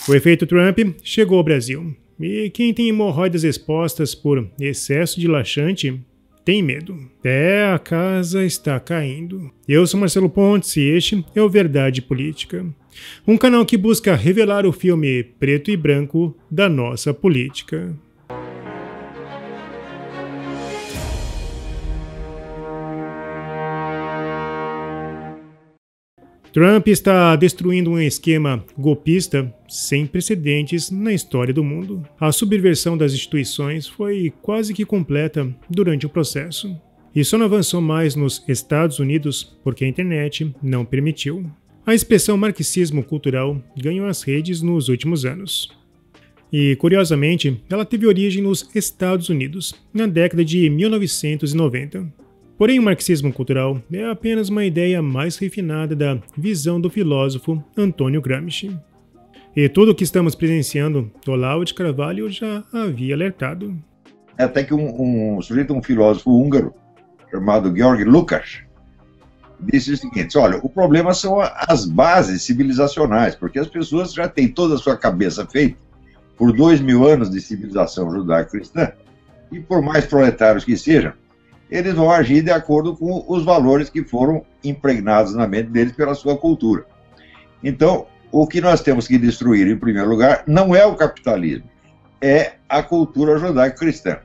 O efeito Trump chegou ao Brasil, e quem tem hemorroidas expostas por excesso de laxante tem medo. A casa está caindo. Eu sou Marcelo Pontes e este é o Verdade Política, um canal que busca revelar o filme preto e branco da nossa política. Trump está destruindo um esquema golpista sem precedentes na história do mundo. A subversão das instituições foi quase que completa durante o processo. E só não avançou mais nos Estados Unidos porque a internet não permitiu. A expressão marxismo cultural ganhou as redes nos últimos anos. E, curiosamente, ela teve origem nos Estados Unidos, na década de 1990. Porém, o marxismo cultural é apenas uma ideia mais refinada da visão do filósofo Antônio Gramsci. E tudo o que estamos presenciando, Olavo de Carvalho já havia alertado. Até que um filósofo húngaro, chamado Georg Lukács, disse o seguinte: olha, o problema são as bases civilizacionais, porque as pessoas já têm toda a sua cabeça feita por 2000 anos de civilização judaico-cristã, e por mais proletários que sejam, eles vão agir de acordo com os valores que foram impregnados na mente deles pela sua cultura. Então, o que nós temos que destruir, em primeiro lugar, não é o capitalismo, é a cultura judaico-cristã.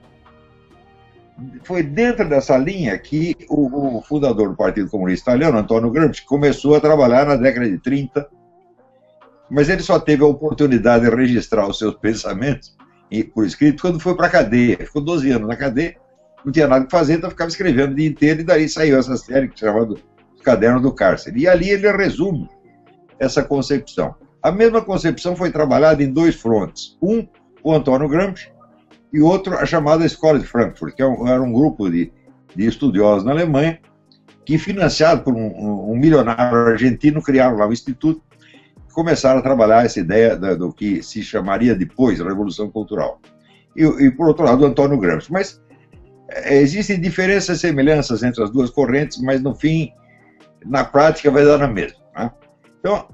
Foi dentro dessa linha que o fundador do Partido Comunista Italiano, Antônio Gramsci, começou a trabalhar na década de 30, mas ele só teve a oportunidade de registrar os seus pensamentos por escrito quando foi para a cadeia. Ficou 12 anos na cadeia, não tinha nada que fazer, então ficava escrevendo o dia inteiro, e daí saiu essa série que se chama Os Cadernos do Cárcere. E ali ele resume essa concepção. A mesma concepção foi trabalhada em dois frontes. Um, o Antônio Gramsci, e outro, a chamada Escola de Frankfurt, que era um grupo de estudiosos na Alemanha, que, financiado por um milionário argentino, criaram lá um instituto e começaram a trabalhar essa ideia do que se chamaria depois a Revolução Cultural. E por outro lado, o Antônio Gramsci. Mas existem diferenças e semelhanças entre as duas correntes, mas no fim, na prática, vai dar na mesma, né? Então,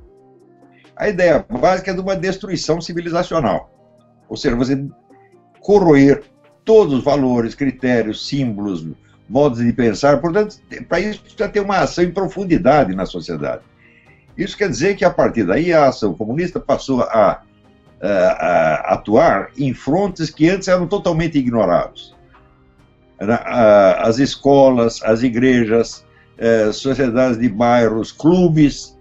a ideia básica é de uma destruição civilizacional. Ou seja, você corroer todos os valores, critérios, símbolos, modos de pensar. Portanto, para isso precisa ter uma ação em profundidade na sociedade. Isso quer dizer que, a partir daí, a ação comunista passou a atuar em frontes que antes eram totalmente ignorados. As escolas, as igrejas, sociedades de bairros, clubes,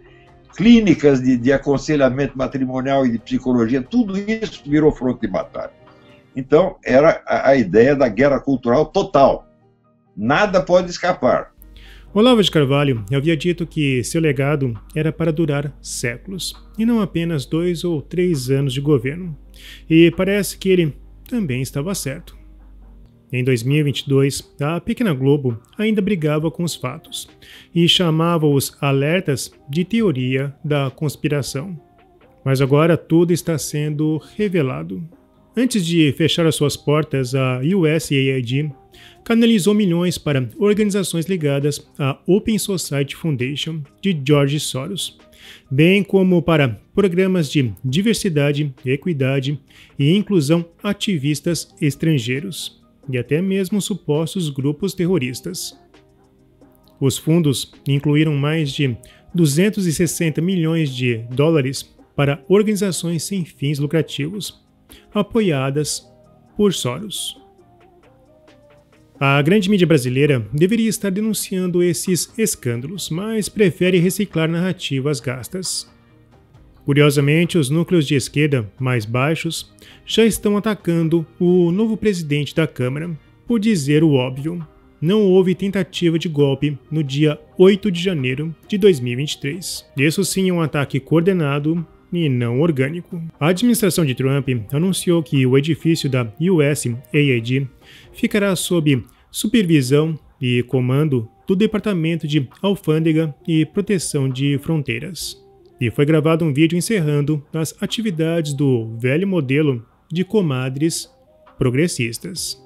clínicas de aconselhamento matrimonial e de psicologia, tudo isso virou fronte de batalha. Então, era a ideia da guerra cultural total. Nada pode escapar. Olavo de Carvalho havia dito que seu legado era para durar séculos, e não apenas 2 ou 3 anos de governo. E parece que ele também estava certo. Em 2022, a pequena Globo ainda brigava com os fatos e chamava os alertas de teoria da conspiração. Mas agora tudo está sendo revelado. Antes de fechar as suas portas, a USAID canalizou milhões para organizações ligadas à Open Society Foundation de George Soros, bem como para programas de diversidade, equidade e inclusão ativistas estrangeiros, e até mesmo supostos grupos terroristas. Os fundos incluíram mais de 260 milhões de dólares para organizações sem fins lucrativos, apoiadas por Soros. A grande mídia brasileira deveria estar denunciando esses escândalos, mas prefere reciclar narrativas gastas. Curiosamente, os núcleos de esquerda mais baixos já estão atacando o novo presidente da Câmara por dizer o óbvio: não houve tentativa de golpe no dia 8 de janeiro de 2023. Isso sim é um ataque coordenado e não orgânico. A administração de Trump anunciou que o edifício da USAID ficará sob supervisão e comando do Departamento de Alfândega e Proteção de Fronteiras. E foi gravado um vídeo encerrando as atividades do velho modelo de comadres progressistas.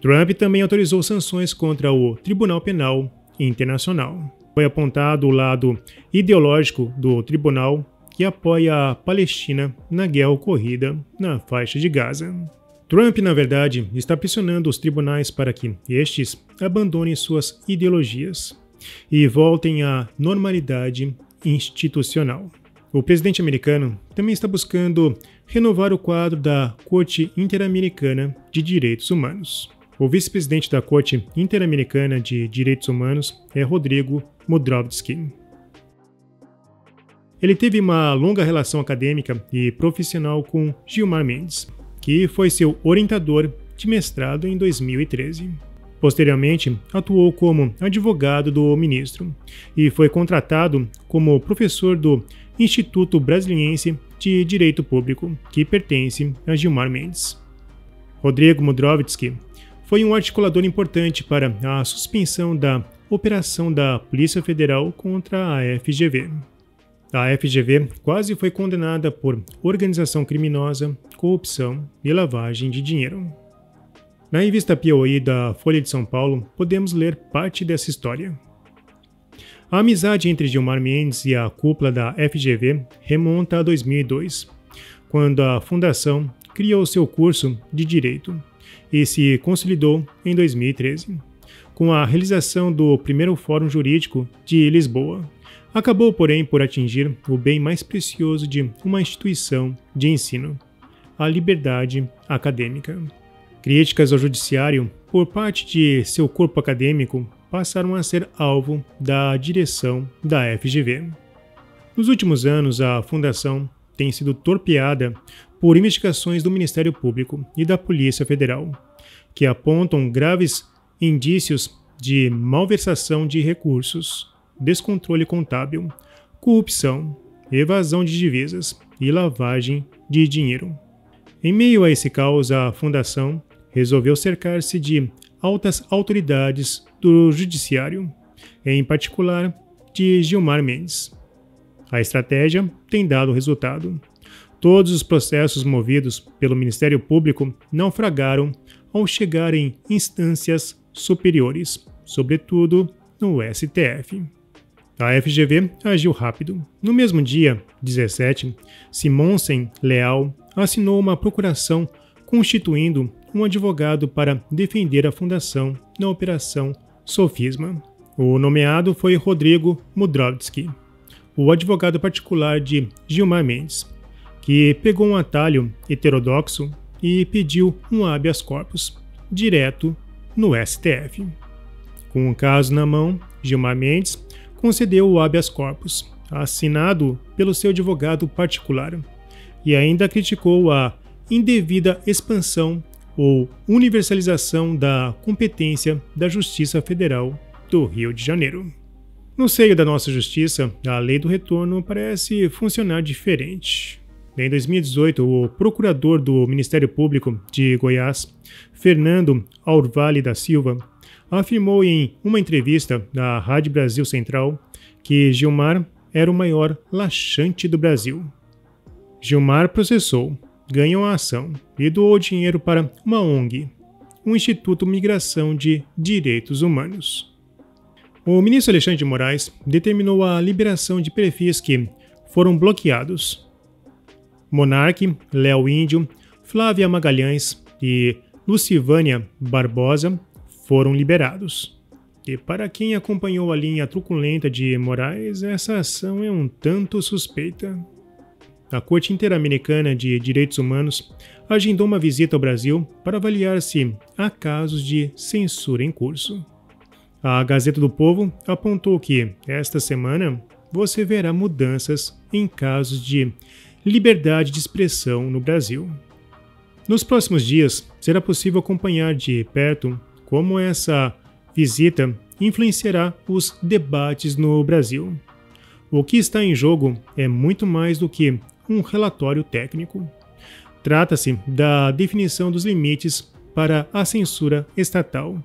Trump também autorizou sanções contra o Tribunal Penal Internacional. Foi apontado o lado ideológico do tribunal, que apoia a Palestina na guerra ocorrida na faixa de Gaza. Trump, na verdade, está pressionando os tribunais para que estes abandonem suas ideologias e voltem à normalidade institucional. O presidente americano também está buscando renovar o quadro da Corte Interamericana de Direitos Humanos. O vice-presidente da Corte Interamericana de Direitos Humanos é Rodrigo Mudrovsky. Ele teve uma longa relação acadêmica e profissional com Gilmar Mendes, que foi seu orientador de mestrado em 2013. Posteriormente, atuou como advogado do ministro e foi contratado como professor do Instituto Brasiliense de Direito Público, que pertence a Gilmar Mendes. Rodrigo Mudrovsky foi um articulador importante para a suspensão da operação da Polícia Federal contra a FGV. A FGV quase foi condenada por organização criminosa, corrupção e lavagem de dinheiro. Na revista Piauí da Folha de São Paulo, podemos ler parte dessa história. A amizade entre Gilmar Mendes e a cúpula da FGV remonta a 2002, quando a fundação criou seu curso de Direito e se consolidou em 2013, com a realização do primeiro Fórum Jurídico de Lisboa. Acabou, porém, por atingir o bem mais precioso de uma instituição de ensino, a liberdade acadêmica. Críticas ao judiciário por parte de seu corpo acadêmico passaram a ser alvo da direção da FGV. Nos últimos anos, a fundação tem sido torpeada por investigações do Ministério Público e da Polícia Federal, que apontam graves indícios de malversação de recursos, descontrole contábil, corrupção, evasão de divisas e lavagem de dinheiro. Em meio a esse caos, a fundação resolveu cercar-se de altas autoridades do judiciário, em particular de Gilmar Mendes. A estratégia tem dado resultado. Todos os processos movidos pelo Ministério Público naufragaram ao chegar em instâncias superiores, sobretudo no STF. A FGV agiu rápido. No mesmo dia, 17, Simonsen Leal assinou uma procuração constituindo um advogado para defender a fundação na Operação Sofisma. O nomeado foi Rodrigo Mudrovsky, o advogado particular de Gilmar Mendes, que pegou um atalho heterodoxo e pediu um habeas corpus direto no STF. Com o caso na mão, Gilmar Mendes concedeu o habeas corpus, assinado pelo seu advogado particular, e ainda criticou a indevida expansão ou universalização da competência da Justiça Federal do Rio de Janeiro. No seio da nossa justiça, a lei do retorno parece funcionar diferente. Em 2018, o procurador do Ministério Público de Goiás, Fernando Aurvale da Silva, afirmou em uma entrevista à Rádio Brasil Central que Gilmar era o maior laxante do Brasil. Gilmar processou, ganhou a ação e doou dinheiro para uma ONG, o Instituto Migração de Direitos Humanos. O ministro Alexandre de Moraes determinou a liberação de perfis que foram bloqueados. Monarque, Léo Índio, Flávia Magalhães e Lucivânia Barbosa foram liberados. E para quem acompanhou a linha truculenta de Moraes, essa ação é um tanto suspeita. A Corte Interamericana de Direitos Humanos agendou uma visita ao Brasil para avaliar se há casos de censura em curso. A Gazeta do Povo apontou que, esta semana, você verá mudanças em casos de liberdade de expressão no Brasil. Nos próximos dias, será possível acompanhar de perto como essa visita influenciará os debates no Brasil. O que está em jogo é muito mais do que um relatório técnico. Trata-se da definição dos limites para a censura estatal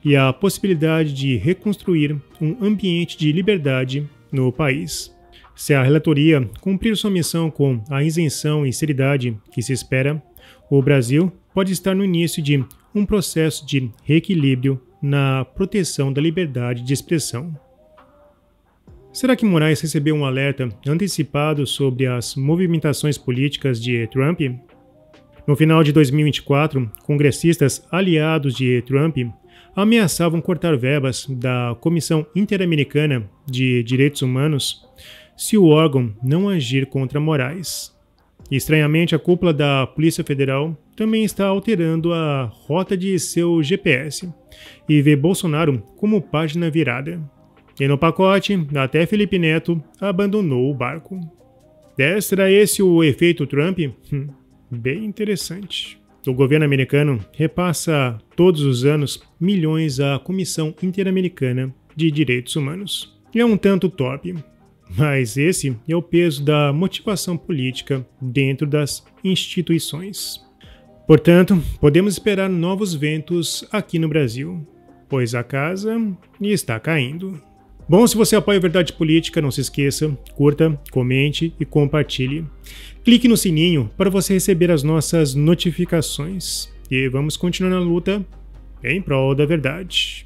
e a possibilidade de reconstruir um ambiente de liberdade no país. Se a relatoria cumprir sua missão com a isenção e seriedade que se espera, o Brasil pode estar no início de um processo de reequilíbrio na proteção da liberdade de expressão. Será que Moraes recebeu um alerta antecipado sobre as movimentações políticas de Trump? No final de 2024, congressistas aliados de Trump ameaçavam cortar verbas da Comissão Interamericana de Direitos Humanos se o órgão não agir contra Moraes. Estranhamente, a cúpula da Polícia Federal também está alterando a rota de seu GPS e vê Bolsonaro como página virada. E no pacote, até Felipe Neto abandonou o barco. Será esse o efeito Trump? Bem interessante. O governo americano repassa todos os anos milhões à Comissão Interamericana de Direitos Humanos. É um tanto torpe, mas esse é o peso da motivação política dentro das instituições. Portanto, podemos esperar novos ventos aqui no Brasil, pois a casa está caindo. Bom, se você apoia a Verdade Política, não se esqueça, curta, comente e compartilhe. Clique no sininho para você receber as nossas notificações. E vamos continuar na luta em prol da verdade.